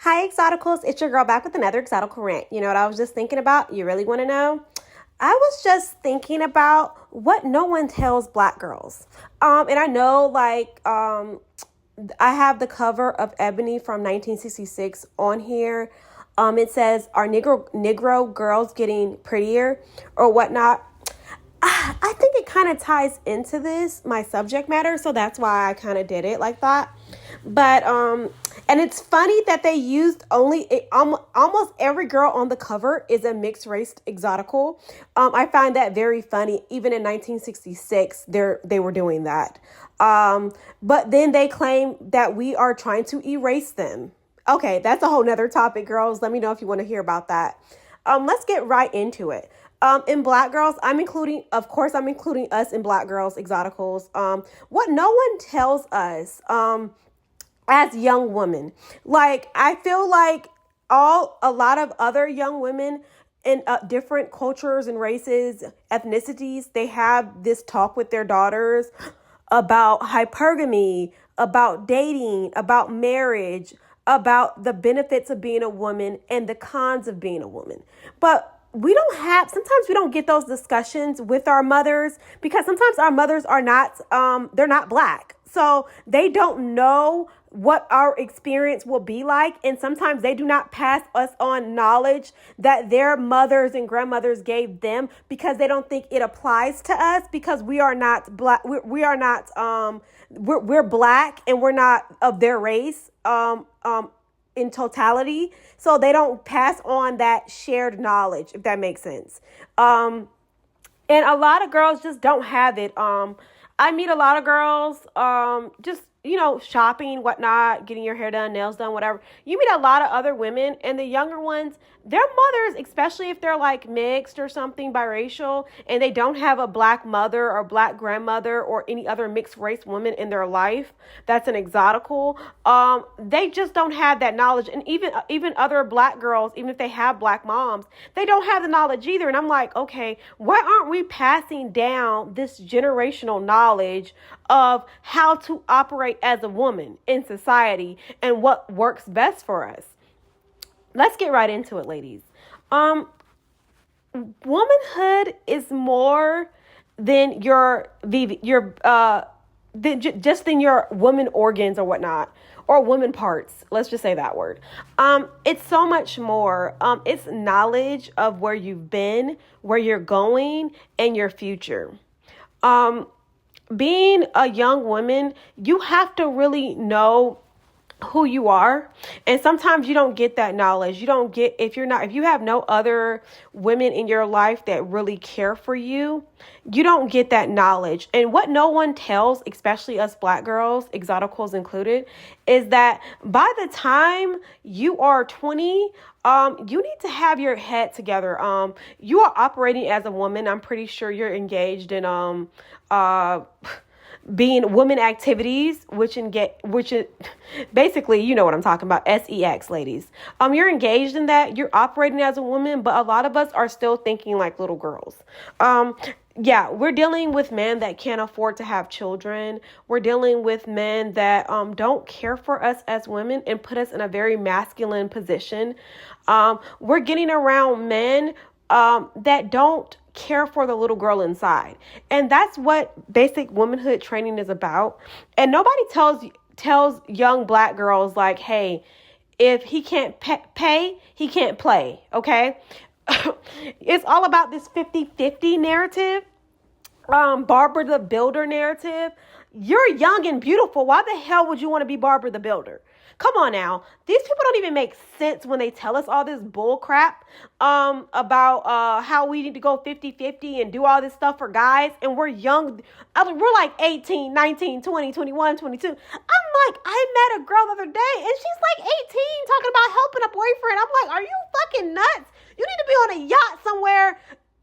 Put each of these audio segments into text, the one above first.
Hi, Exoticals. It's your girl back with another Exotical rant. You know what I was just thinking about? You really want to know? I was just thinking about what no one tells black girls. And I know, I have the cover of Ebony from 1966 on here. It says, "Are Negro girls getting prettier or whatnot?" I think it kind of ties into my subject matter, so that's why I kind of did it like that. But and it's funny that they used almost every girl on the cover is a mixed race exotical. I find that very funny. Even in 1966, they were doing that. But then they claim that we are trying to erase them. Okay, that's a whole nother topic, girls. Let me know if you want to hear about that. Let's get right into it. In black girls, I'm including us in black girls, exoticals. What no one tells us, as young women, like, I feel like a lot of other young women in different cultures and races, ethnicities, they have this talk with their daughters about hypergamy, about dating, about marriage, about the benefits of being a woman and the cons of being a woman. But sometimes we don't get those discussions with our mothers because sometimes our mothers are not, they're not black. So they don't know what our experience will be like. And sometimes they do not pass us on knowledge that their mothers and grandmothers gave them because they don't think it applies to us because we are not black. We're black and we're not of their race. In totality. So they don't pass on that shared knowledge, if that makes sense. And a lot of girls just don't have it. I meet a lot of girls, just, shopping, whatnot, getting your hair done, nails done, whatever. You meet a lot of other women, and the younger ones, their mothers, especially if they're like mixed or something, biracial, and they don't have a black mother or black grandmother or any other mixed race woman in their life that's an exotical, they just don't have that knowledge. And even other black girls, even if they have black moms, they don't have the knowledge either. And I'm like, okay, why aren't we passing down this generational knowledge of how to operate as a woman in society and what works best for us? Let's get right into it, ladies. Womanhood is more than than your woman organs or whatnot, or woman parts. Let's just say that word. It's so much more. It's knowledge of where you've been, where you're going, and your future. Being a young woman, you have to really know who you are. And sometimes you don't get that knowledge. You don't get, if you have no other women in your life that really care for you, you don't get that knowledge. And what no one tells, especially us black girls, exoticals included, is that by the time you are 20, you need to have your head together. You are operating as a woman. I'm pretty sure you're engaged in, being women activities, which is basically, you know what I'm talking about, sex, ladies. You're engaged in that. You're operating as a woman, but a lot of us are still thinking like little girls. Yeah, we're dealing with men that can't afford to have children. We're dealing with men that don't care for us as women and put us in a very masculine position. We're getting around men that don't care for the little girl inside. And that's what basic womanhood training is about. And nobody tells young black girls like, hey, if he can't pay, he can't play. Okay. It's all about this 50-50 narrative. Barbara the Builder narrative. You're young and beautiful. Why the hell would you want to be Barbara the Builder? Come on now. These people don't even make sense when they tell us all this bull crap about how we need to go 50-50 and do all this stuff for guys. And we're young. We're like 18, 19, 20, 21, 22. I'm like, I met a girl the other day and she's like 18 talking about helping a boyfriend. I'm like, are you fucking nuts? You need to be on a yacht somewhere,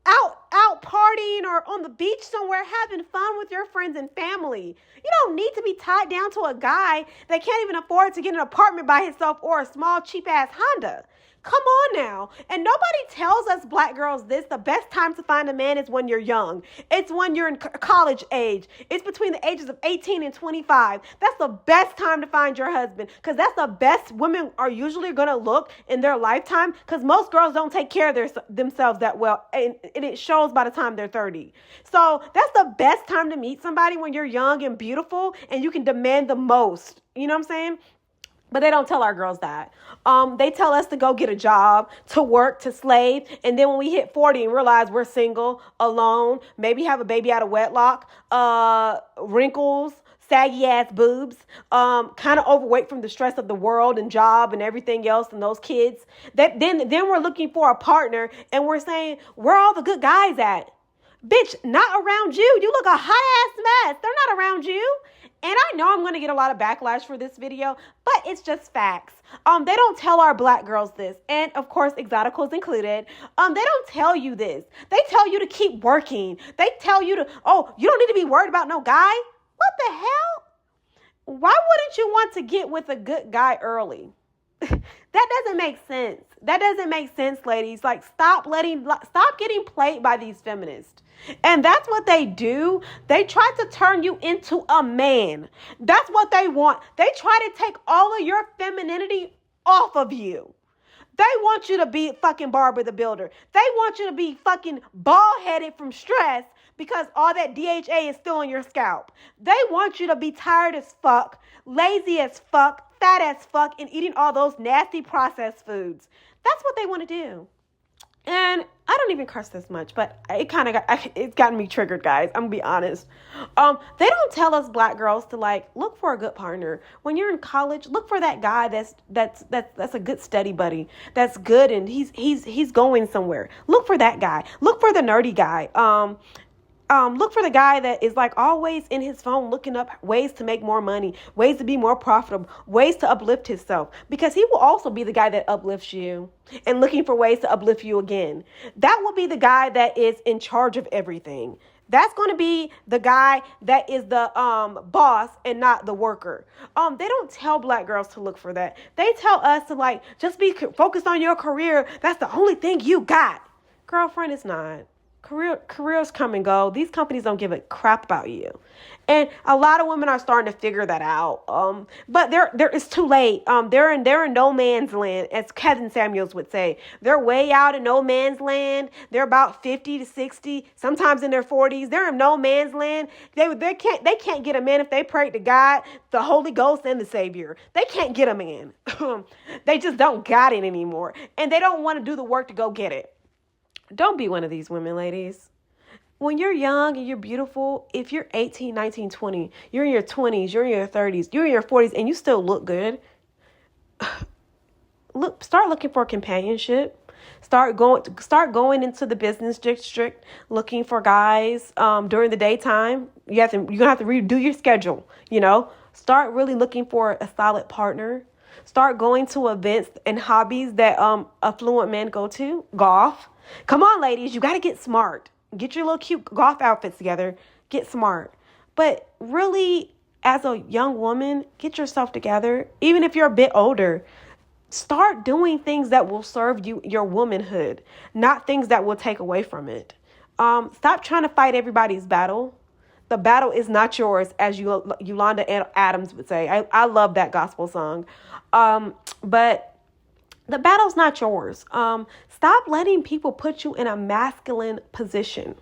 out partying or on the beach somewhere having fun with your friends and family. You don't need to be tied down to a guy that can't even afford to get an apartment by himself or a small cheap ass Honda. Come on now. And nobody tells us black girls this. The best time to find a man is when you're young. It's when you're in college age. It's between the ages of 18 and 25. That's the best time to find your husband, because that's the best women are usually going to look in their lifetime, because most girls don't take care of themselves that well. And it shows by the time they're 30. So that's the best time to meet somebody, when you're young and beautiful and you can demand the most. You know what I'm saying? But they don't tell our girls that. They tell us to go get a job, to work, to slave. And then when we hit 40 and realize we're single, alone, maybe have a baby out of wedlock, wrinkles, saggy ass boobs, kind of overweight from the stress of the world and job and everything else and those kids, then we're looking for a partner and we're saying, where are all the good guys at? Bitch, not around you. You look a hot ass mess. They're not around you. And I know I'm going to get a lot of backlash for this video, but it's just facts. They don't tell our black girls this. And of course, Exoticals included. They don't tell you this. They tell you to keep working. They tell you to, oh, you don't need to be worried about no guy. What the hell? Why wouldn't you want to get with a good guy early? That doesn't make sense. That doesn't make sense, ladies. Like, stop getting played by these feminists. And that's what they do. They try to turn you into a man. That's what they want. They try to take all of your femininity off of you. They want you to be fucking Barbara the Builder. They want you to be fucking bald-headed from stress because all that DHA is still on your scalp. They want you to be tired as fuck, lazy as fuck, fat as fuck, and eating all those nasty processed foods. That's what they want to do. And I don't even curse this much, but it's gotten me triggered, guys. I'm gonna be honest. They don't tell us black girls to, like, look for a good partner. When you're in college, look for that guy that's a good study buddy. That's good and he's going somewhere. Look for that guy. Look for the nerdy guy. Look for the guy that is, like, always in his phone looking up ways to make more money, ways to be more profitable, ways to uplift himself, because he will also be the guy that uplifts you and looking for ways to uplift you again. That will be the guy that is in charge of everything. That's going to be the guy that is the boss and not the worker. They don't tell black girls to look for that. They tell us to, like, just be focused on your career. That's the only thing you got. Girlfriend, it's not. Careers come and go. These companies don't give a crap about you. And a lot of women are starting to figure that out. But it's too late. They're in no man's land, as Kevin Samuels would say. They're way out in no man's land. They're about 50 to 60, sometimes in their 40s. They're in no man's land. They can't get a man if they pray to God, the Holy Ghost, and the Savior. They can't get a man. They just don't got it anymore. And they don't want to do the work to go get it. Don't be one of these women, ladies. When you're young and you're beautiful, if you're 18, 19, 20, you're in your 20s, you're in your 30s, you're in your 40s, and you still look good, start looking for companionship. Start going into the business district looking for guys during the daytime. You're gonna have to redo your schedule. Start really looking for a solid partner. Start going to events and hobbies that affluent men go to. Golf. Come on, ladies, you got to get smart. Get your little cute golf outfits together. Get smart. But really, as a young woman, get yourself together. Even if you're a bit older, start doing things that will serve you, your womanhood, not things that will take away from it. Stop trying to fight everybody's battle. The battle is not yours, as Yolanda Adams would say. I love that gospel song. But the battle's not yours. Stop letting people put you in a masculine position.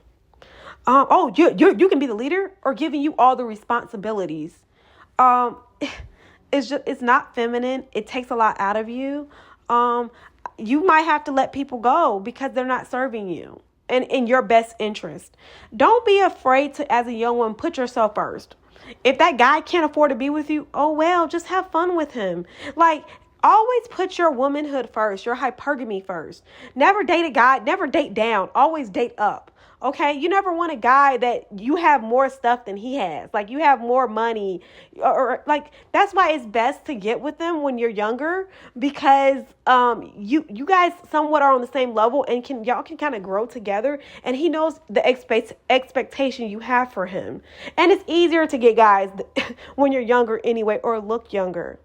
You can be the leader, or giving you all the responsibilities. It's not feminine. It takes a lot out of you. You might have to let people go because they're not serving you and in your best interest. Don't be afraid to, as a young woman, put yourself first. If that guy can't afford to be with you, oh well, just have fun with him. Like, always put your womanhood first, your hypergamy first. Never date a guy, never date down, always date up. Okay, you never want a guy that you have more stuff than he has. Like you have more money, or like that's why it's best to get with them when you're younger, because you guys somewhat are on the same level and y'all can kind of grow together, and he knows the expectation you have for him, and it's easier to get guys when you're younger anyway, or look younger.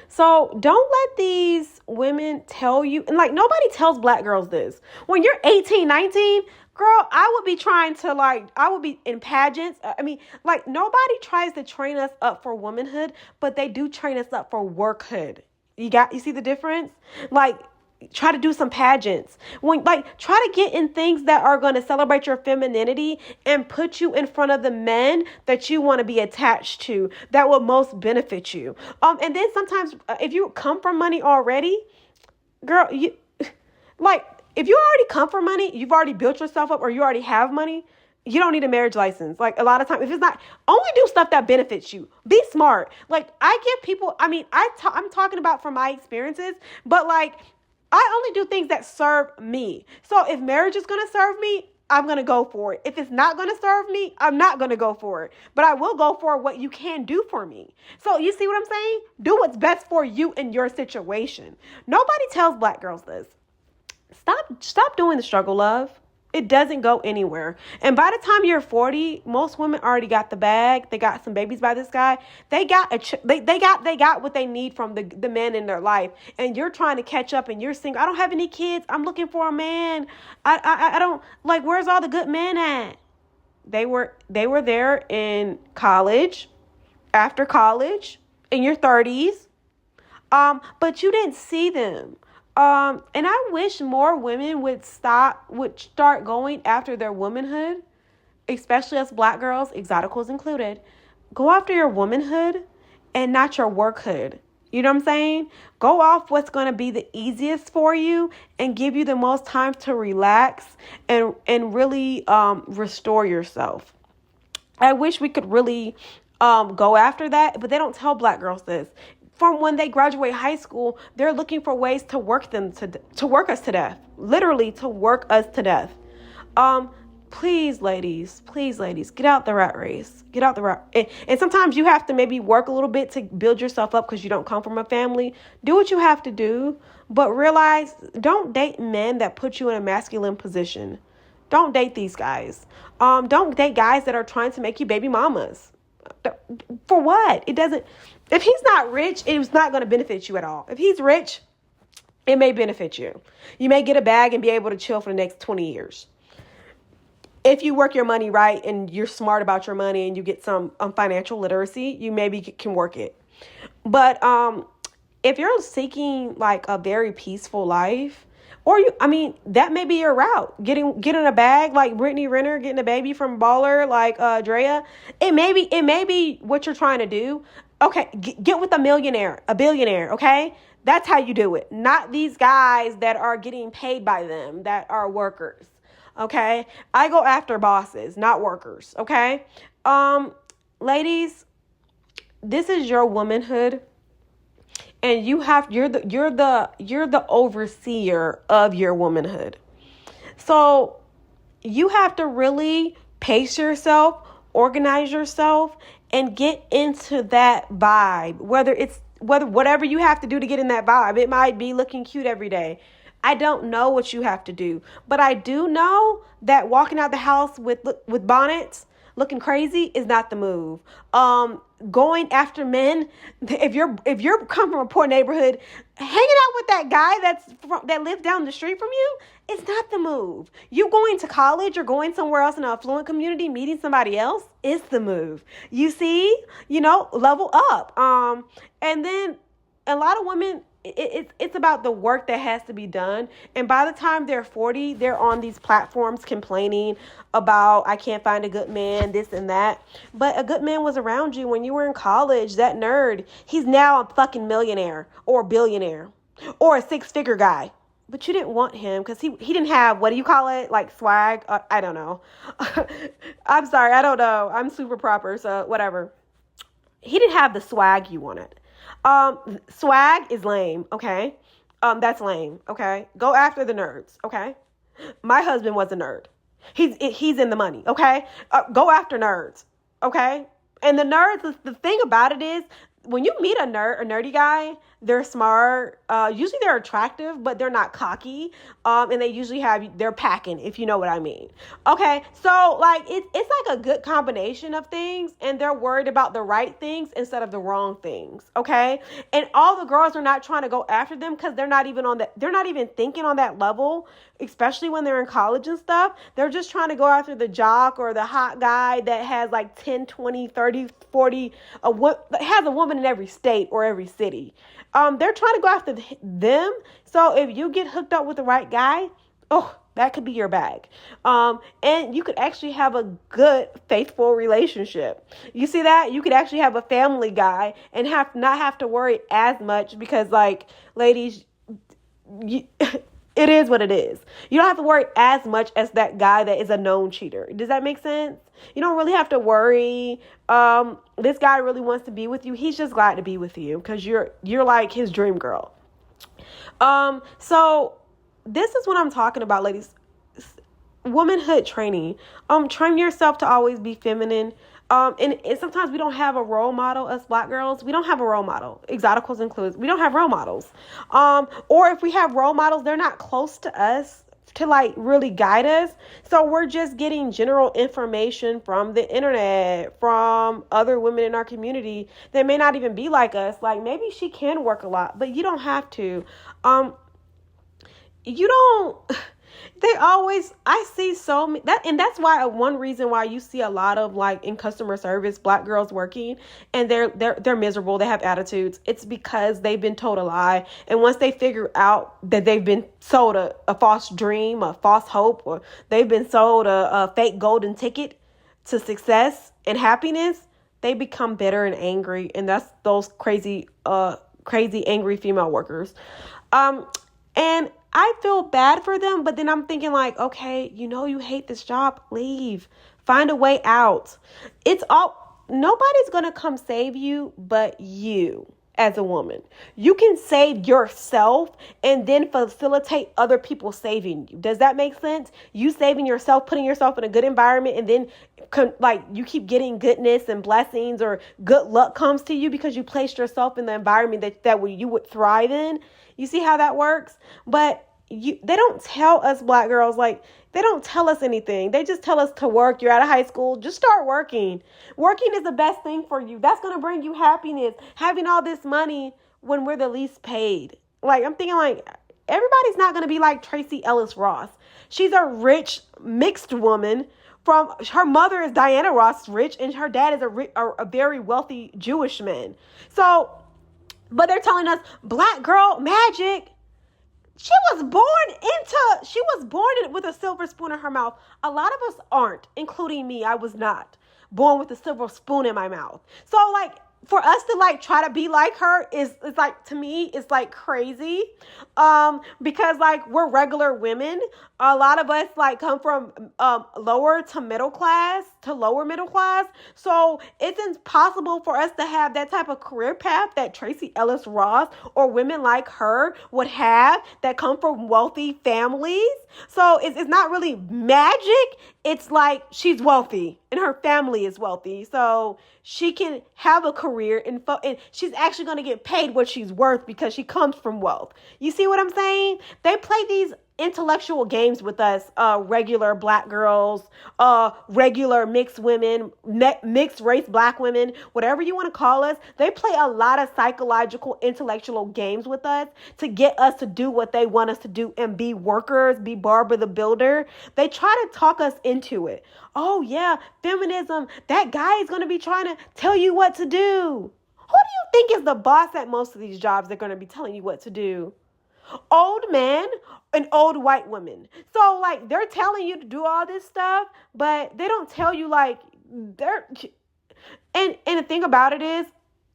So don't let these women tell you, and like nobody tells black girls this. When you're 18, 19, girl, I would be trying to I would be in pageants. I mean, like nobody tries to train us up for womanhood, but they do train us up for workhood. You see the difference? Like, try to do some pageants, when like try to get in things that are going to celebrate your femininity and put you in front of the men that you want to be attached to, that will most benefit you. And then sometimes if you come from money already, girl, you like if you already come from money, you've already built yourself up, or you already have money, you don't need a marriage license. Like a lot of times, if it's not, only do stuff that benefits you. Be smart. Like I give people, I mean, I'm talking about from my experiences, but like I only do things that serve me. So if marriage is going to serve me, I'm going to go for it. If it's not going to serve me, I'm not going to go for it. But I will go for what you can do for me. So you see what I'm saying? Do what's best for you in your situation. Nobody tells black girls this. Stop doing the struggle, love. It doesn't go anywhere. And by the time you're 40, most women already got the bag. They got some babies by this guy. They got what they need from the men in their life. And you're trying to catch up, and you're single. I don't have any kids. I'm looking for a man. I don't like, where's all the good men at? They were there in college, after college, in your 30s. But you didn't see them. And I wish more women would start going after their womanhood, especially us black girls, exoticals included. Go after your womanhood and not your workhood. You know what I'm saying? Go off what's going to be the easiest for you and give you the most time to relax and really restore yourself. I wish we could really go after that, but they don't tell black girls this. From when they graduate high school, they're looking for ways to work us to death. Literally, to work us to death. Please, ladies, get out the rat race. Get out the rat. And sometimes you have to maybe work a little bit to build yourself up because you don't come from a family. Do what you have to do, but realize, don't date men that put you in a masculine position. Don't date these guys. Don't date guys that are trying to make you baby mamas. For what? It doesn't. If he's not rich, it's not going to benefit you at all. If he's rich, it may benefit you. You may get a bag and be able to chill for the next 20 years. If you work your money right and you're smart about your money and you get some financial literacy, you maybe can work it. But if you're seeking like a very peaceful life, or that may be your route. Getting a bag like Brittany Renner, getting a baby from baller like Drea. It may be what you're trying to do. Okay, get with a billionaire, okay? That's how you do it. Not these guys that are getting paid by them, that are workers, okay? I go after bosses, not workers, okay? Ladies, this is your womanhood, and you're the overseer of your womanhood. So you have to really pace yourself, organize yourself, and get into that vibe. Whatever you have to do to get in that vibe. It might be looking cute every day. I don't know what you have to do, but I do know that walking out the house with bonnets, looking crazy, is not the move. Going after men, if you're come from a poor neighborhood, hanging out with that guy that lives down the street from you, it's not the move. You going to college or going somewhere else in an affluent community, meeting somebody else, is the move. You see, level up. And then a lot of women, it's about the work that has to be done. And by the time they're 40, they're on these platforms complaining about, I can't find a good man, this and that. But a good man was around you when you were in college. That nerd, he's now a fucking millionaire or billionaire or a 6-figure guy. But you didn't want him because he didn't have, what do you call it? Like swag? I don't know. I'm sorry, I don't know. I'm super proper, so whatever. He didn't have the swag you wanted. Swag is lame, okay? That's lame, okay? Go after the nerds, okay? My husband was a nerd. He's in the money, okay? Go after nerds, okay? And the nerds, the thing about it is, when you meet a nerdy guy, they're smart. Usually they're attractive, but they're not cocky. And they usually they're packing, if you know what I mean. Okay, so like it's like a good combination of things, and they're worried about the right things instead of the wrong things. Okay, and all the girls are not trying to go after them because they're not even thinking on that level, especially when they're in college and stuff. They're just trying to go after the jock or the hot guy that has like 10, 20, 30, 40, has a woman in every state or every city. They're trying to go after them. So if you get hooked up with the right guy, that could be your bag. And you could actually have a good, faithful relationship. You see that? You could actually have a family guy and not have to worry as much because, like, ladies, it is what it is. You don't have to worry as much as that guy that is a known cheater. Does that make sense? You don't really have to worry. This guy really wants to be with you. He's just glad to be with you because you're like his dream girl. So this is what I'm talking about, ladies. Womanhood training. Train yourself to always be feminine. And sometimes we don't have a role model as Black girls. We don't have a role model. Exoticals includes. We don't have role models. Or if we have role models, they're not close to us to like really guide us. So we're just getting general information from the internet, from other women in our community that may not even be like us. Like maybe she can work a lot, but you don't have to. You don't. I see so many and that's why one reason why you see a lot of like in customer service Black girls working and they're miserable, they have attitudes. It's because they've been told a lie, and once they figure out that they've been sold a false dream, a false hope, or they've been sold a fake golden ticket to success and happiness, they become bitter and angry, and that's those crazy angry female workers. And I feel bad for them, but then I'm thinking like, okay, you hate this job, leave, find a way out. Nobody's going to come save you but you as a woman. You can save yourself and then facilitate other people saving you. Does that make sense? You saving yourself, putting yourself in a good environment, and then you keep getting goodness and blessings, or good luck comes to you because you placed yourself in the environment that you would thrive in. You see how that works? But they don't tell us Black girls, like, they don't tell us anything. They just tell us to work. You're out of high school. Just start working. Working is the best thing for you. That's going to bring you happiness. Having all this money when we're the least paid. Like, I'm thinking like, everybody's not going to be like Tracy Ellis Ross. She's a rich, mixed woman. Her mother is Diana Ross rich, and her dad is a very wealthy Jewish man. So, but they're telling us Black girl magic. She was born with a silver spoon in her mouth. A lot of us aren't, including me. I was not born with a silver spoon in my mouth. So like, for us to like try to be like her is like, to me, it's like crazy. Because like we're regular women. A lot of us like come from lower to lower middle class. So it's impossible for us to have that type of career path that Tracy Ellis Ross or women like her would have that come from wealthy families. So it's not really magic. It's like she's wealthy and her family is wealthy. So she can have a career and she's actually going to get paid what she's worth because she comes from wealth. You see what I'm saying? They play these intellectual games with us, regular Black girls, regular mixed women, mixed race Black women, whatever you want to call us. They play a lot of psychological, intellectual games with us to get us to do what they want us to do and be workers, be Barbara the Builder. They try to talk us into it. Oh yeah, feminism, that guy is going to be trying to tell you what to do. Who do you think is the boss at most of these jobs? They're going to be telling you what to do. Old man and old white women. So like they're telling you to do all this stuff, but they don't tell you like and the thing about it is,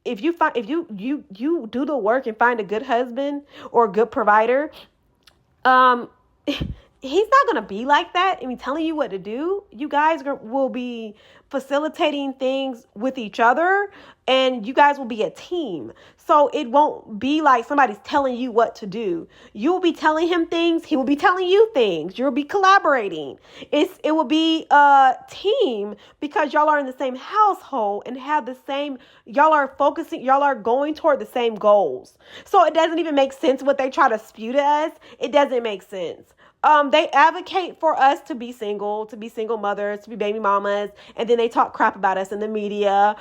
if you do the work and find a good husband or a good provider, he's not going to be like that and be telling you what to do. You guys will be facilitating things with each other, and you guys will be a team. So it won't be like somebody's telling you what to do. You'll be telling him things. He will be telling you things. You'll be collaborating. It will be a team because y'all are in the same household and have the same, y'all are going toward the same goals. So it doesn't even make sense what they try to spew to us. It doesn't make sense. They advocate for us to be single mothers, to be baby mamas, and then they talk crap about us in the media,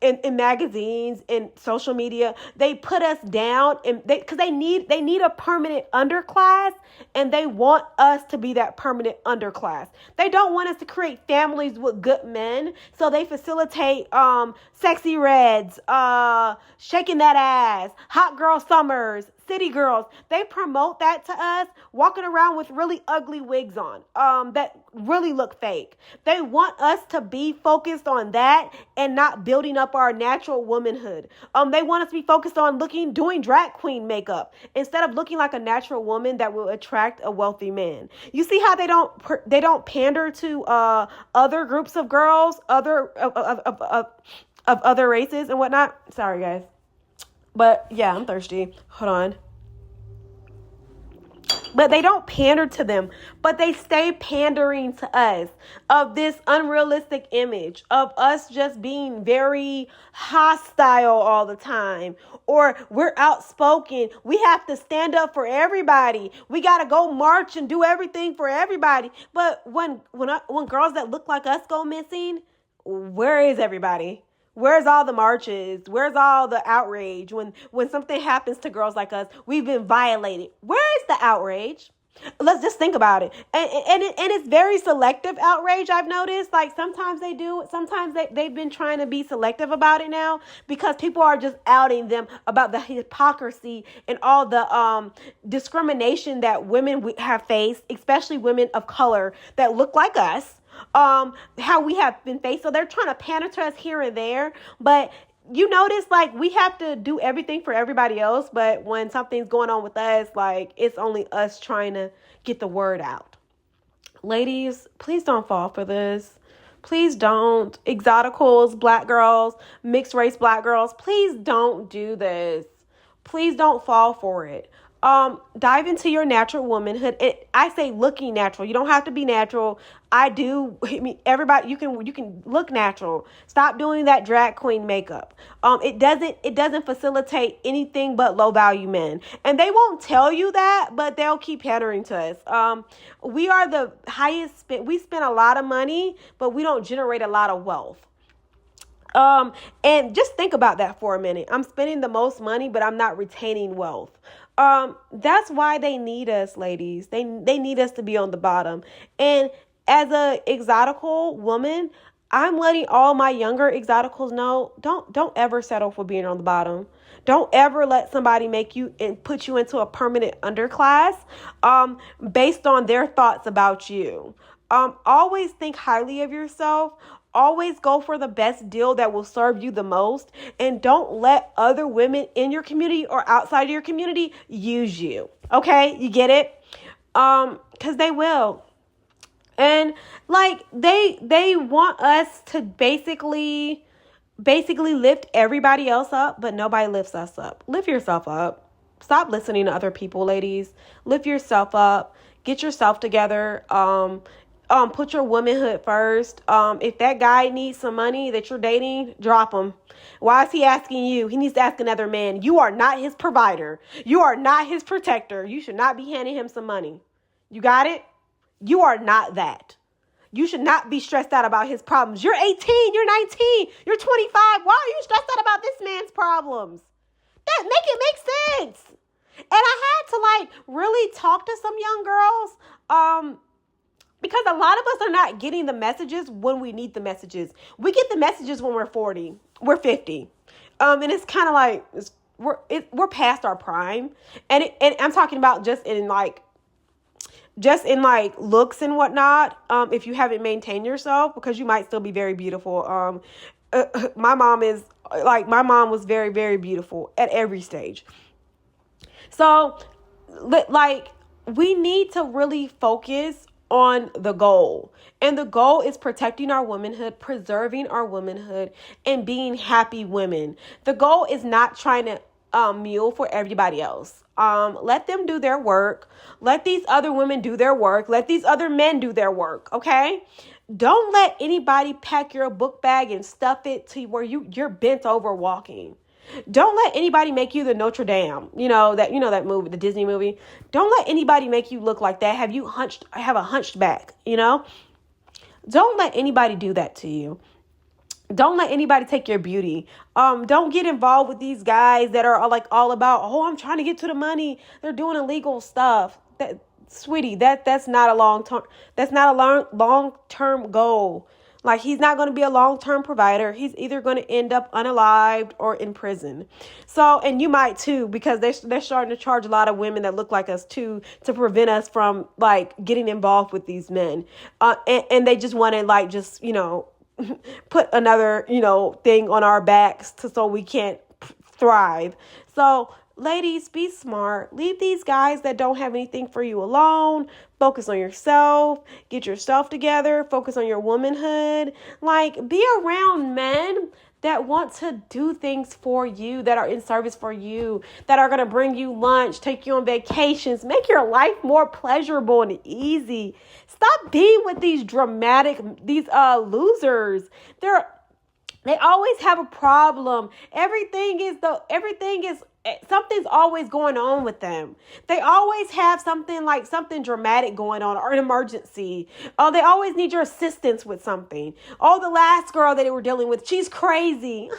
in magazines, in social media. They put us down, and because they need a permanent underclass, and they want us to be that permanent underclass. They don't want us to create families with good men, so they facilitate sexy reds, shaking that ass, hot girl summers, city girls. They promote that to us, walking around with really ugly wigs on that really look fake. They want us to be focused on that and not building up our natural womanhood. They want us to be focused on doing drag queen makeup instead of looking like a natural woman that will attract a wealthy man. You see how they don't pander to other groups of girls, other of other races and whatnot. Sorry, guys. But yeah, I'm thirsty. Hold on. But they don't pander to them, but they stay pandering to us of this unrealistic image of us just being very hostile all the time, or we're outspoken. We have to stand up for everybody. We got to go march and do everything for everybody. But when girls that look like us go missing, where is everybody? Where's all the marches? Where's all the outrage? When something happens to girls like us, we've been violated. Where is the outrage? Let's just think about it. And it's very selective outrage, I've noticed. Like sometimes they do. Sometimes they've been trying to be selective about it now because people are just outing them about the hypocrisy and all the discrimination that women have faced, especially women of color that look like us. How we have been faced. So they're trying to pander to us here and there, but you notice like we have to do everything for everybody else, but when something's going on with us, like it's only us trying to get the word out. Ladies, please don't fall for this. Please don't. Exoticals, black girls, mixed race black girls, please don't do this. Please don't fall for it. Dive into your natural womanhood. I say looking natural. You don't have to be natural. I mean, everybody, you can look natural. Stop doing that drag queen makeup. It doesn't facilitate anything but low value men. And they won't tell you that, but they'll keep pandering to us. We are the highest we spend a lot of money, but we don't generate a lot of wealth. And just think about that for a minute. I'm spending the most money, but I'm not retaining wealth. That's why they need us, ladies. They need us to be on the bottom. And as a exotical woman, I'm letting all my younger exoticals know, don't ever settle for being on the bottom. Don't ever let somebody make you and put you into a permanent underclass, based on their thoughts about you. Always think highly of yourself. Always go for the best deal that will serve you the most. And don't let other women in your community or outside of your community use you. Okay? You get it? Because they will. And like they want us to basically lift everybody else up, but nobody lifts us up. Lift yourself up. Stop listening to other people, ladies. Lift yourself up. Get yourself together. Put your womanhood first. If that guy needs some money that you're dating, drop him. Why is he asking you? He needs to ask another man. You are not his provider. You are not his protector. You should not be handing him some money. You got it? You are not that. You should not be stressed out about his problems. You're 18, you're 19, you're 25. Why are you stressed out about this man's problems? Make it make sense. And I had to like really talk to some young girls, because a lot of us are not getting the messages when we need the messages. We get the messages when we're 40, we're 50. And it's kind of like, we're past our prime. And I'm talking about just in like looks and whatnot. If you haven't maintained yourself, because you might still be very beautiful. My mom was very, very beautiful at every stage. So like we need to really focus on the goal. And the goal is protecting our womanhood, preserving our womanhood, and being happy women. The goal is not trying to mule for everybody else. Let them do their work. Let these other women do their work. Let these other men do their work. Okay? Don't let anybody pack your book bag and stuff it to where you're bent over walking. Don't let anybody make you the Notre Dame. That movie, the Disney movie. Don't let anybody make you look like that. Have a hunched back, Don't let anybody do that to you. Don't let anybody take your beauty. Don't get involved with these guys that are like all about, I'm trying to get to the money. They're doing illegal stuff. Sweetie, that's not a long-term goal. Like, he's not going to be a long-term provider. He's either going to end up unalived or in prison. So, and you might too, because they're starting to charge a lot of women that look like us too, to prevent us from like getting involved with these men. And they just want to put another, thing on our backs so we can't thrive. So, ladies, be smart. Leave these guys that don't have anything for you alone. Focus on yourself. Get yourself together. Focus on your womanhood. Like, be around men that want to do things for you, that are in service for you, that are going to bring you lunch, take you on vacations, make your life more pleasurable and easy. Stop being with these losers. They always have a problem. Something's always going on with them. They always have something dramatic going on, or an emergency. They always need your assistance with something. The last girl that they were dealing with, she's crazy.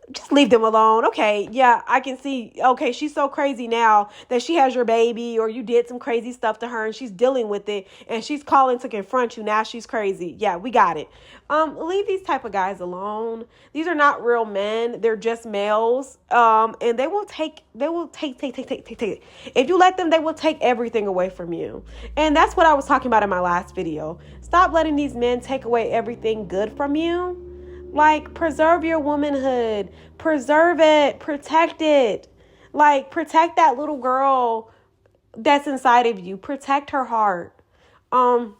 Just leave them alone. Okay, yeah, I can see. Okay, she's so crazy now that she has your baby, or you did some crazy stuff to her and she's dealing with it and she's calling to confront you. Now she's crazy. Yeah, we got it. Leave these type of guys alone. These are not real men. They're just males. And they will take. If you let them, they will take everything away from you. And that's what I was talking about in my last video. Stop letting these men take away everything good from you. Like, preserve your womanhood. Preserve it. Protect it. Like, protect that little girl that's inside of you. Protect her heart. And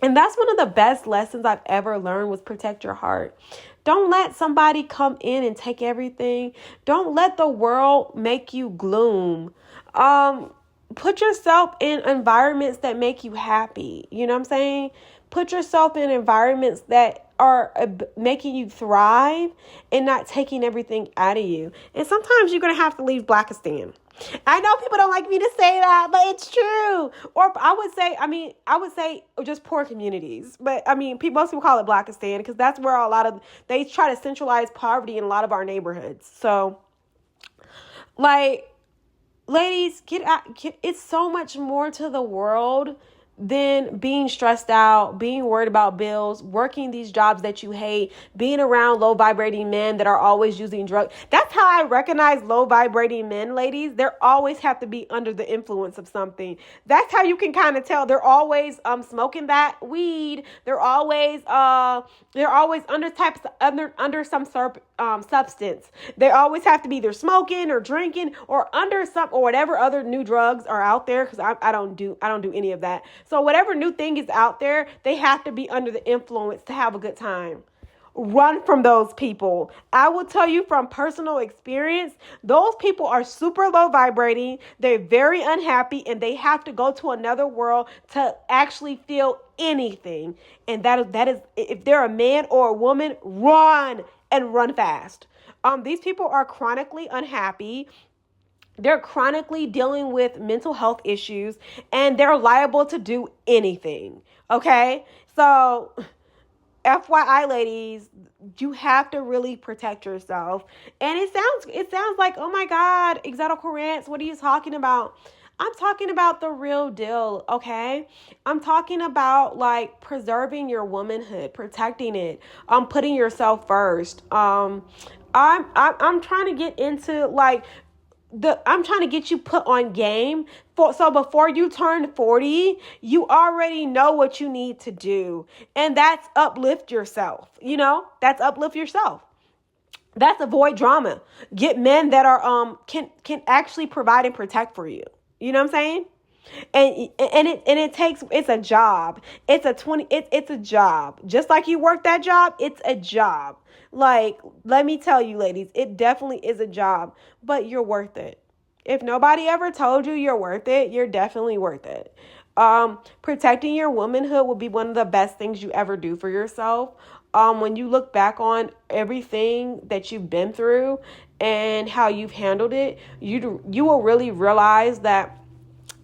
that's one of the best lessons I've ever learned, was protect your heart. Don't let somebody come in and take everything. Don't let the world make you gloom. Put yourself in environments that make you happy. You know what I'm saying? Put yourself in environments that are making you thrive and not taking everything out of you. And sometimes you're going to have to leave Blackistan. I know people don't like me to say that, but it's true. Or I would say just poor communities. But most people call it Blackistan because that's where they try to centralize poverty in a lot of our neighborhoods. So, like, ladies, get out. It's so much more to the world than being stressed out, being worried about bills, working these jobs that you hate, being around low vibrating men that are always using drugs. That's how I recognize low vibrating men, ladies. They always have to be under the influence of something. That's how you can kind of tell. They're always smoking that weed. They're always under some substance. They always have to be either smoking or drinking or under some or whatever other new drugs are out there, because I don't do any of that. So whatever new thing is out there, they have to be under the influence to have a good time. Run from those people. I will tell you from personal experience, those people are super low vibrating. They're very unhappy, and they have to go to another world to actually feel anything. And that is if they're a man or a woman, run and run fast. These people are chronically unhappy. They're chronically dealing with mental health issues, and they're liable to do anything. Okay? So, FYI, ladies, you have to really protect yourself. And it sounds like, oh my God, Exotical Rants, what are you talking about? I'm talking about the real deal, okay? I'm talking about like preserving your womanhood, protecting it, putting yourself first. I'm trying to get into I'm trying to get you put on game so before you turn 40, you already know what you need to do. And that's uplift yourself. That's uplift yourself. That's avoid drama. Get men that are can actually provide and protect for you. You know what I'm saying? It's a job. It's a job. Just like you work that job, it's a job. Like, let me tell you, ladies, it definitely is a job, but you're worth it. If nobody ever told you you're worth it, you're definitely worth it. Protecting your womanhood will be one of the best things you ever do for yourself. When you look back on everything that you've been through and how you've handled it, you will really realize that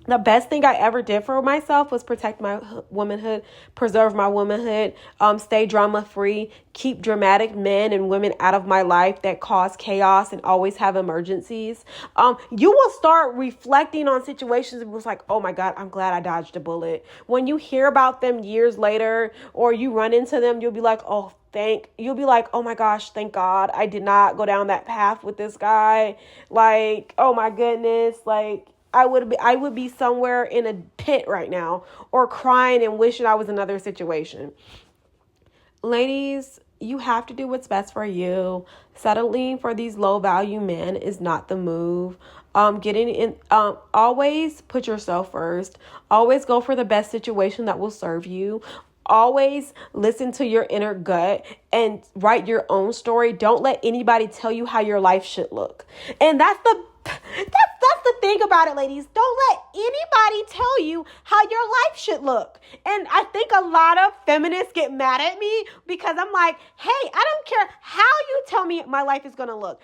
the best thing I ever did for myself was protect my womanhood, preserve my womanhood, stay drama free, keep dramatic men and women out of my life that cause chaos and always have emergencies. You will start reflecting on situations and was like, oh my God, I'm glad I dodged a bullet. When you hear about them years later or you run into them, you'll be like, oh my gosh, thank God I did not go down that path with this guy. Like, oh my goodness, like, I would be somewhere in a pit right now or crying and wishing I was in another situation. Ladies, you have to do what's best for you. Settling for these low value men is not the move. Always put yourself first. Always go for the best situation that will serve you. Always listen to your inner gut and write your own story. Don't let anybody tell you how your life should look. And that's the thing about it, ladies. Don't let anybody tell you how your life should look. And I think a lot of feminists get mad at me because I'm like, hey, I don't care how you tell me my life is going to look.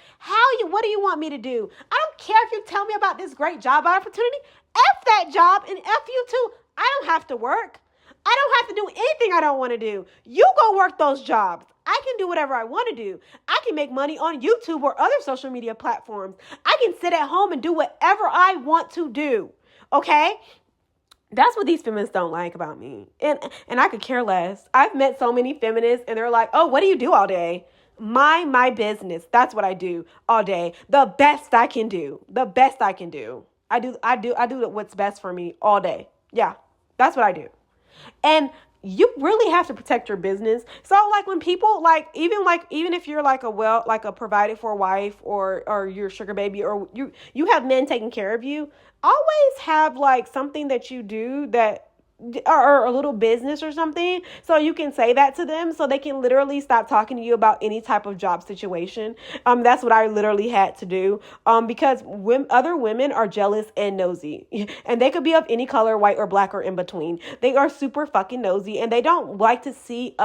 What do you want me to do? I don't care if you tell me about this great job opportunity. F that job and F you too. I don't have to work. I don't have to do anything I don't want to do. You go work those jobs. I can do whatever I want to do. I can make money on YouTube or other social media platforms. I can sit at home and do whatever I want to do. Okay? That's what these feminists don't like about me. And I could care less. I've met so many feminists and they're like, oh, what do you do all day? Mind my business. That's what I do all day. The best I can do. The best I can do. I do what's best for me all day. Yeah, that's what I do. And you really have to protect your business. So like when people even if you're like a provided for wife or your sugar baby or you have men taking care of you, always have like something that you do that or a little business or something, so you can say that to them so they can literally stop talking to you about any type of job situation. That's what I literally had to do because other women are jealous and nosy, and they could be of any color, white or black or in between. They are super fucking nosy, and they don't like to see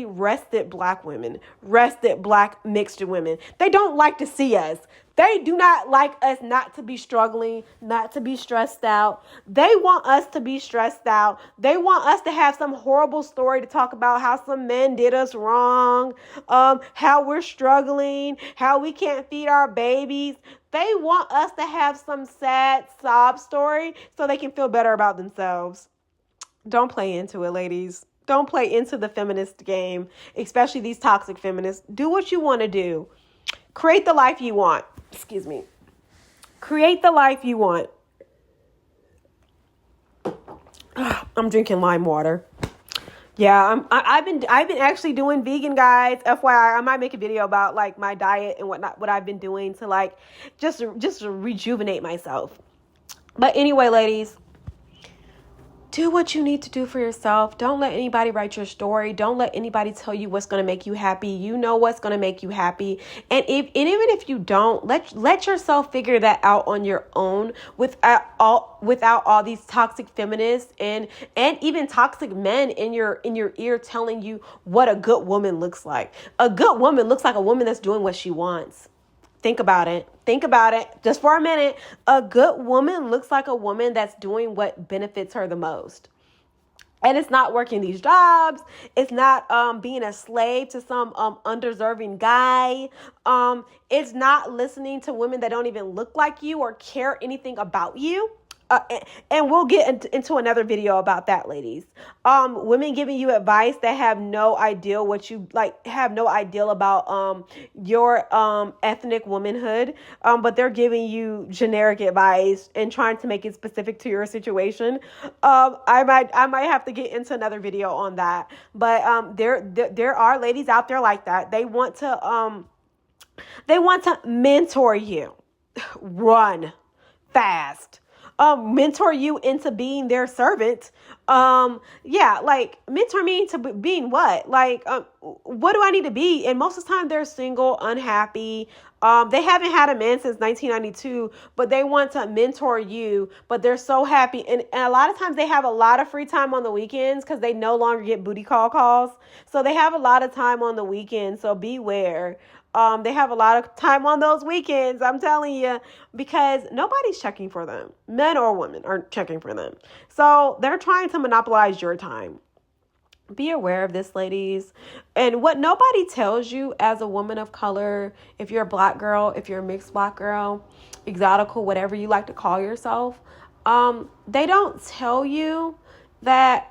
rested black women, rested black mixed women. They don't like to see us. They do not like us not to be struggling, not to be stressed out. They want us to be stressed out. They want us to have some horrible story to talk about how some men did us wrong, how we're struggling, how we can't feed our babies. They want us to have some sad sob story so they can feel better about themselves. Don't play into it, ladies. Don't play into the feminist game, especially these toxic feminists. Do what you want to do. Create the life you want. Excuse me. Create the life you want. I'm drinking lime water. Yeah, I've been actually doing vegan, guys. FYI, I might make a video about like my diet and what I've been doing to like just rejuvenate myself. But anyway, ladies, do what you need to do for yourself. Don't let anybody write your story. Don't let anybody tell you what's going to make you happy. You know what's going to make you happy. And even if you don't, let yourself figure that out on your own without all these toxic feminists and even toxic men in your ear telling you what a good woman looks like. A good woman looks like a woman that's doing what she wants. Think about it. Think about it just for a minute. A good woman looks like a woman that's doing what benefits her the most. And it's not working these jobs. It's not being a slave to some undeserving guy. It's not listening to women that don't even look like you or care anything about you. And we'll get into another video about that, ladies. Women giving you advice that have no idea about your ethnic womanhood, but they're giving you generic advice and trying to make it specific to your situation. I might have to get into another video on that. But there are ladies out there like that. They want to mentor you. Run fast. mentor you into being their servant. Yeah, like mentor me into being what? Like, what do I need to be? And most of the time they're single, unhappy. They haven't had a man since 1992, but they want to mentor you, but they're so happy. And a lot of times they have a lot of free time on the weekends because they no longer get booty call calls. So they have a lot of time on the weekends. So beware. They have a lot of time on those weekends, I'm telling you, because nobody's checking for them. Men or women aren't checking for them. So they're trying to monopolize your time. Be aware of this, ladies. And what nobody tells you as a woman of color, if you're a black girl, if you're a mixed black girl, exotical, whatever you like to call yourself, they don't tell you that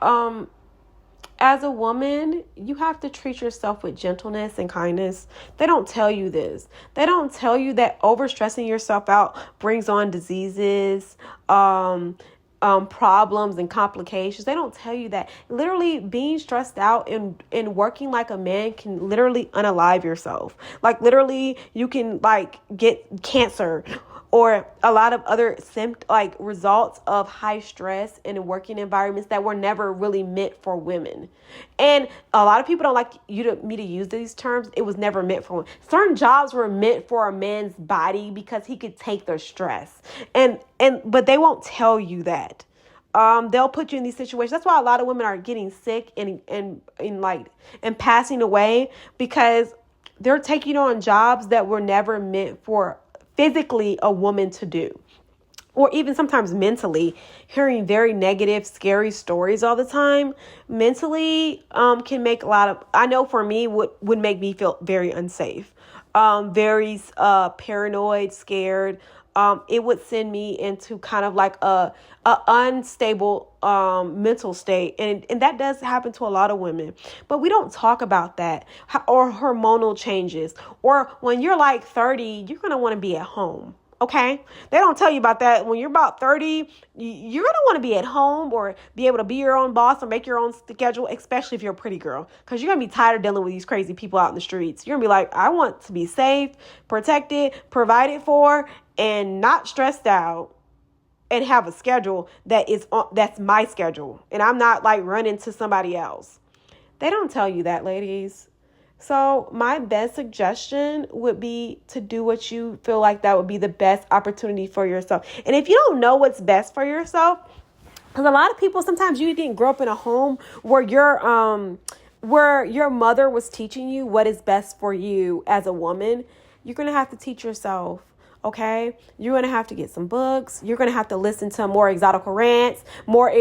as a woman, you have to treat yourself with gentleness and kindness. They don't tell you this. They don't tell you that overstressing yourself out brings on diseases, problems and complications. They don't tell you that. Literally being stressed out and working like a man can literally unalive yourself. Like literally you can like get cancer or a lot of other results of high stress in working environments that were never really meant for women. And a lot of people don't like me to use these terms. It was never meant for women. Certain jobs were meant for a man's body because he could take the stress. But they won't tell you that. They'll put you in these situations. That's why a lot of women are getting sick and passing away, because they're taking on jobs that were never meant for physically a woman to do, or even sometimes mentally. Hearing very negative, scary stories all the time mentally can make a lot of, I know for me, would make me feel very unsafe, very paranoid, scared. It would send me into kind of like a unstable mental state, and that does happen to a lot of women. But we don't talk about that, or hormonal changes, or when you're like 30, you're gonna want to be at home. Okay, they don't tell you about that. When you're about 30, you're going to want to be at home or be able to be your own boss or make your own schedule, especially if you're a pretty girl, because you're going to be tired of dealing with these crazy people out in the streets. You're going to be like, I want to be safe, protected, provided for, and not stressed out, and have a schedule that's my schedule. And I'm not like running to somebody else. They don't tell you that, ladies. So my best suggestion would be to do what you feel like that would be the best opportunity for yourself. And if you don't know what's best for yourself, because a lot of people, sometimes you didn't grow up in a home where your mother was teaching you what is best for you as a woman, you're going to have to teach yourself. Okay, you're going to have to get some books. You're going to have to listen to more exotical rants, more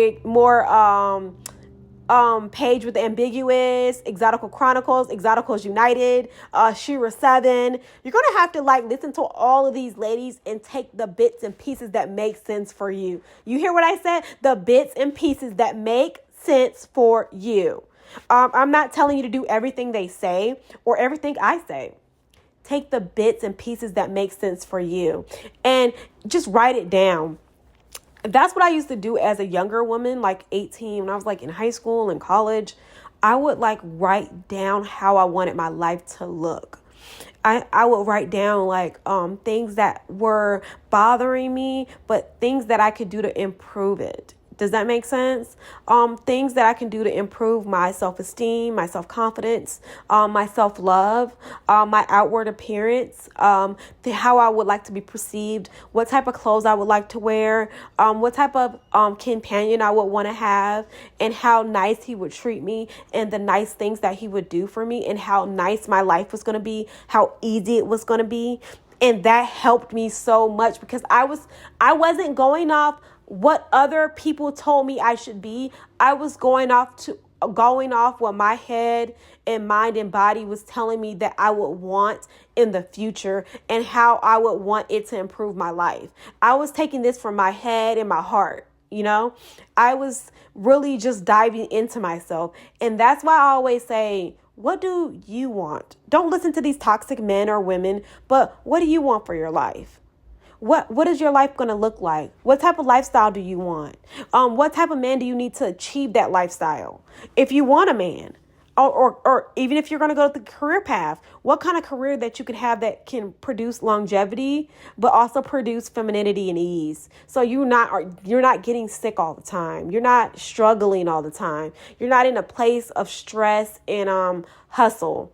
page with the ambiguous, Exotical Chronicles, Exoticals United, Shira 7. You're going to have to listen to all of these ladies and take the bits and pieces that make sense for you. You hear what I said? The bits and pieces that make sense for you. I'm not telling you to do everything they say or everything I say. Take the bits and pieces that make sense for you and just write it down. That's what I used to do as a younger woman, like 18, when I was in high school and college. I would write down how I wanted my life to look. I would write down things that were bothering me, but things that I could do to improve it. Does that make sense? Things that I can do to improve my self-esteem, my self-confidence, my self-love, my outward appearance, how I would like to be perceived, what type of clothes I would like to wear, what type of companion I would want to have, and how nice he would treat me, and the nice things that he would do for me, and how nice my life was going to be, how easy it was going to be. And that helped me so much, because I wasn't going off what other people told me I should be. I was going off what my head and mind and body was telling me that I would want in the future, and how I would want it to improve my life. I was taking this from my head and my heart. I was really just diving into myself. And that's why I always say, what do you want? Don't listen to these toxic men or women, but what do you want for your life? What is your life going to look like? What type of lifestyle do you want? What type of man do you need to achieve that lifestyle? If you want a man, or even if you're going to go the career path, what kind of career that you could have that can produce longevity, but also produce femininity and ease. So you're not getting sick all the time. You're not struggling all the time. You're not in a place of stress and hustle.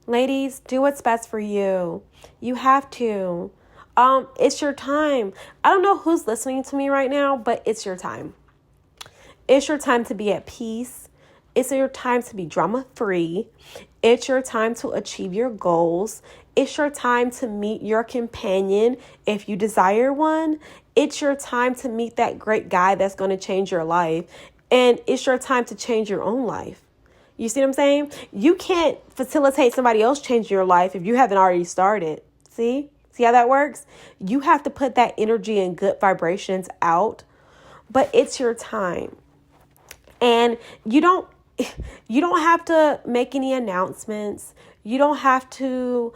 Ladies, do what's best for you. You have to. It's your time. I don't know who's listening to me right now, but it's your time. It's your time to be at peace. It's your time to be drama-free. It's your time to achieve your goals. It's your time to meet your companion if you desire one. It's your time to meet that great guy that's going to change your life. And it's your time to change your own life. You see what I'm saying? You can't facilitate somebody else changing your life if you haven't already started. See how that works? You have to put that energy and good vibrations out, but it's your time. And you don't have to make any announcements. You don't have to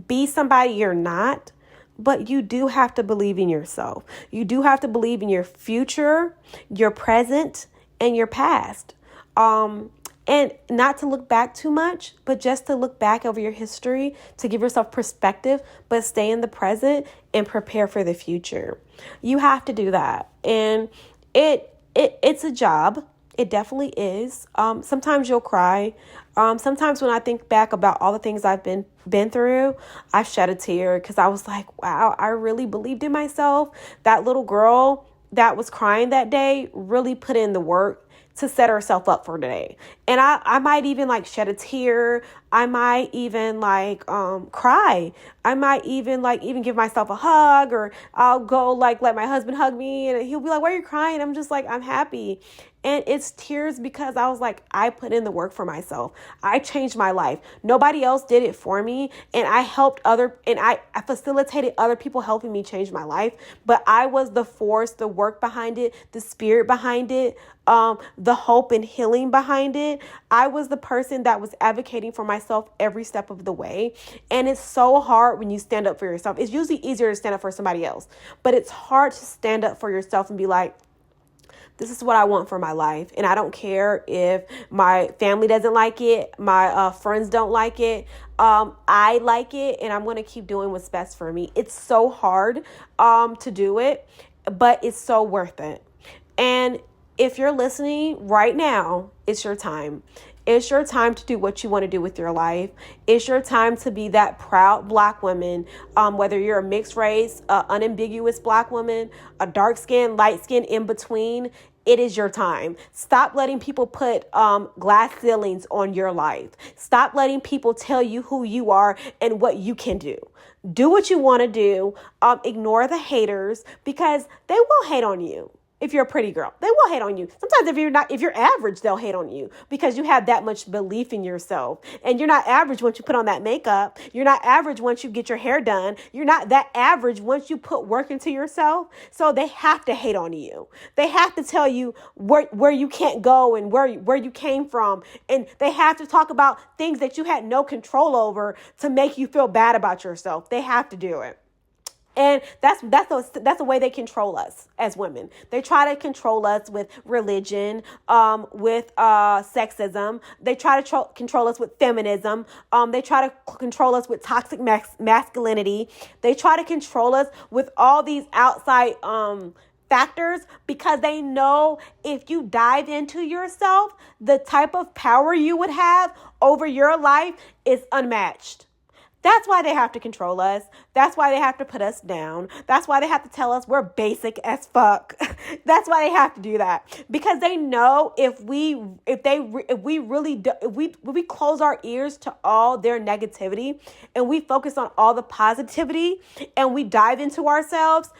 be somebody you're not, but you do have to believe in yourself. You do have to believe in your future, your present, and your past. And not to look back too much, but just to look back over your history, to give yourself perspective, but stay in the present and prepare for the future. You have to do that. And it's a job. It definitely is. Sometimes you'll cry. Sometimes when I think back about all the things I've been through, I shed a tear because I was like, wow, I really believed in myself. That little girl that was crying that day really put in the work to set herself up for today. And I might even like shed a tear. I might even like cry. I might even give myself a hug, or I'll go like let my husband hug me and he'll be like, why are you crying? I'm just like, I'm happy. And it's tears because I was like, I put in the work for myself. I changed my life. Nobody else did it for me. And I facilitated other people helping me change my life. But I was the force, the work behind it, the spirit behind it, the hope and healing behind it. I was the person that was advocating for myself every step of the way. And it's so hard when you stand up for yourself. It's usually easier to stand up for somebody else, but it's hard to stand up for yourself and be like, this is what I want for my life. And I don't care if my family doesn't like it, my friends don't like it. I like it, and I'm going to keep doing what's best for me. It's so hard to do it, but it's so worth it. And if you're listening right now, it's your time. It's your time to do what you want to do with your life. It's your time to be that proud Black woman, whether you're a mixed race, unambiguous Black woman, a dark skin, light skin, in between. It is your time. Stop letting people put glass ceilings on your life. Stop letting people tell you who you are and what you can do. Do what you want to do. Ignore the haters, because they will hate on you. If you're a pretty girl, they will hate on you. Sometimes if you're average, they'll hate on you because you have that much belief in yourself. And you're not average once you put on that makeup. You're not average once you get your hair done. You're not that average once you put work into yourself. So they have to hate on you. They have to tell you where you can't go and where you came from. And they have to talk about things that you had no control over to make you feel bad about yourself. They have to do it. And that's the way they control us as women. They try to control us with religion, with sexism. They try to control us with feminism. They try to control us with toxic masculinity. They try to control us with all these outside factors, because they know if you dive into yourself, the type of power you would have over your life is unmatched. That's why they have to control us. That's why they have to put us down. That's why they have to tell us we're basic as fuck. That's why they have to do that, because they know if we close our ears to all their negativity and we focus on all the positivity and we dive into ourselves,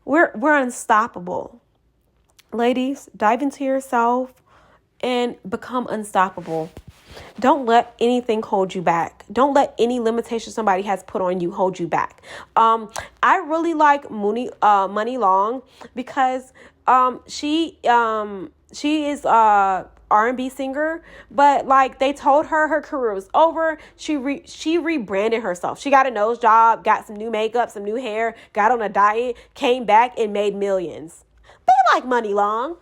we're unstoppable. Ladies, dive into yourself and become unstoppable. Don't let anything hold you back. Don't let any limitation somebody has put on you hold you back. I really like Money Long because she is R&B singer, but like they told her career was over. She rebranded herself. She got a nose job, got some new makeup, some new hair, got on a diet, came back and made millions. They like Money Long.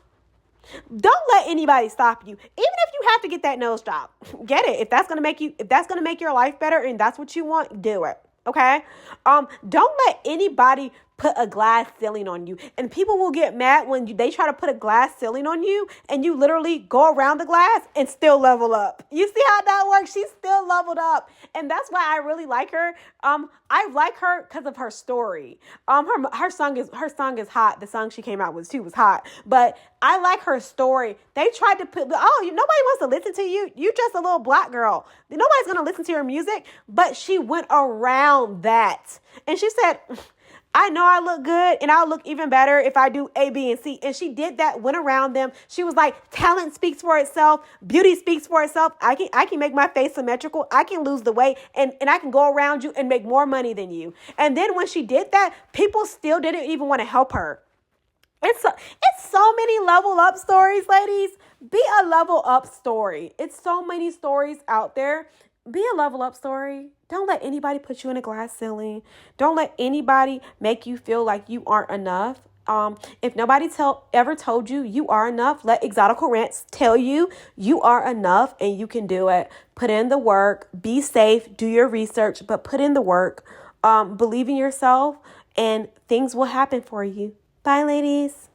Don't let anybody stop you. Even if you have to get that nose job, get it. If that's gonna make your life better and that's what you want, do it. Okay? Don't let anybody put a glass ceiling on you. And people will get mad when they try to put a glass ceiling on you and you literally go around the glass and still level up. You see how that works? She's still leveled up. And that's why I really like her. I like her because of her story. Her song is hot. The song she came out with too was hot. But I like her story. They tried to put, nobody wants to listen to you. You just a little black girl. Nobody's going to listen to your music. But she went around that. And she said, I know I look good and I'll look even better if I do A, B, and C. And she did that, went around them. She was like, talent speaks for itself. Beauty speaks for itself. I can make my face symmetrical. I can lose the weight and I can go around you and make more money than you. And then when she did that, people still didn't even want to help her. It's so many level up stories, ladies. Be a level up story. It's so many stories out there. Be a level up story. Don't let anybody put you in a glass ceiling. Don't let anybody make you feel like you aren't enough. If nobody ever told you you are enough, let Exotical Rants tell you you are enough and you can do it. Put in the work. Be safe. Do your research, but put in the work. Believe in yourself and things will happen for you. Bye, ladies.